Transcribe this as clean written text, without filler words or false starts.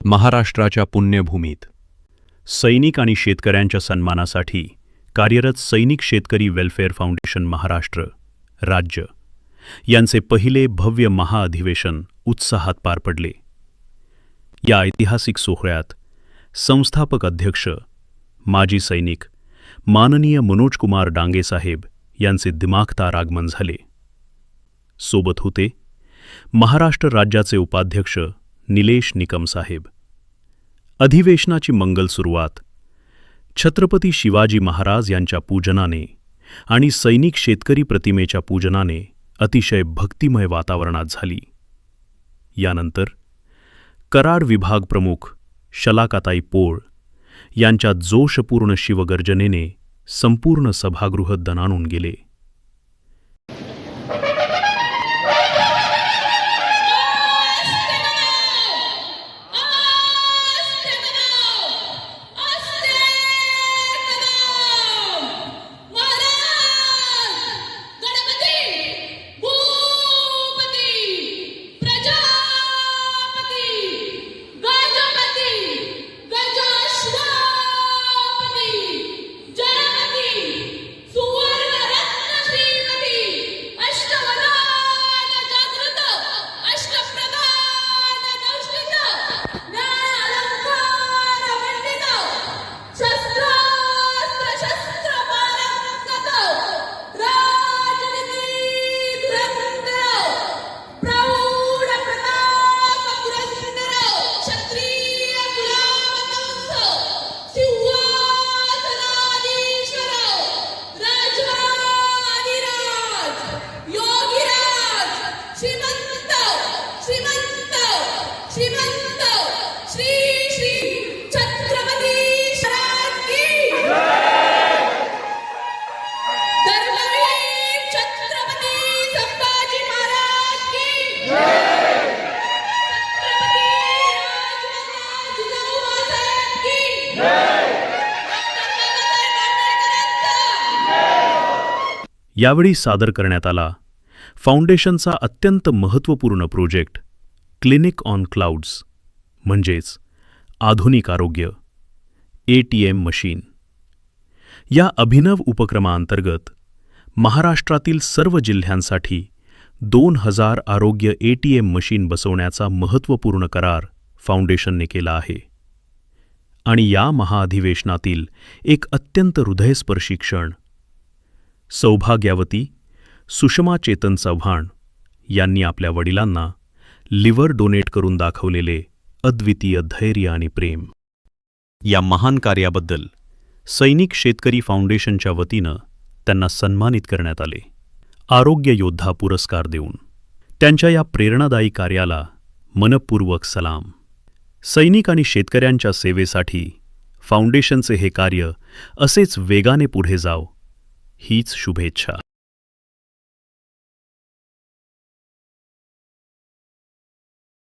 महाराष्ट्राच्या पुण्यभूमीत सैनिक आणि शेतकऱ्यांच्या सन्मानासाठी कार्यरत सैनिक शेतकरी वेल्फेअर फाउंडेशन महाराष्ट्र राज्य यांचे पहिले भव्य महाअधिवेशन उत्साहात पार पडले. या ऐतिहासिक सोहळ्यात संस्थापक अध्यक्ष माजी सैनिक माननीय मनोज कुमार डांगे साहेब यांचे दिमाखदार आगमन झाले. सोबत होते महाराष्ट्र राज्याचे उपाध्यक्ष निलेश निकम साहेब. अधिवेशनाची मंगल सुरुवात छत्रपती शिवाजी महाराज यांच्या पूजनाने आणि सैनिक शेतकरी प्रतिमेच्या पूजनाने अतिशय भक्तिमय वातावरणात झाली. यानंतर कराड विभाग प्रमुख शलाकाताई पोळ यांच्या जोशपूर्ण शिवगर्जनेने संपूर्ण सभागृह दणाणून गेले. यावेळी सादर करण्यात आला फाउंडेशनचा अत्यंत महत्त्वपूर्ण प्रोजेक्ट क्लिनिक ऑन क्लाउड्स म्हणजेच आधुनिक आरोग्य ATM मशीन. या अभिनव उपक्रमाअंतर्गत महाराष्ट्रातील सर्व जिल्ह्यांसाठी 2000 आरोग्य ATM मशीन बसवण्याचा महत्त्वपूर्ण करार फाउंडेशनने केला आहे. आणि या महाअधिवेशनातील एक अत्यंत हृदयस्पर्शी क्षण सौभाग्यवती सुषमा चेतन चव्हाण यांनी आपल्या वडिलांना लिव्हर डोनेट करून दाखवलेले अद्वितीय धैर्य आणि प्रेम. या महान कार्याबद्दल सैनिक शेतकरी फाउंडेशनच्या वतीनं त्यांना सन्मानित करण्यात आले. आरोग्य योद्धा पुरस्कार देऊन त्यांच्या या प्रेरणादायी कार्याला मनपूर्वक सलाम. सैनिक आणि शेतकऱ्यांच्या सेवेसाठी फाउंडेशनचे हे कार्य असेच वेगाने पुढे जाव हीच शुभेच्छा.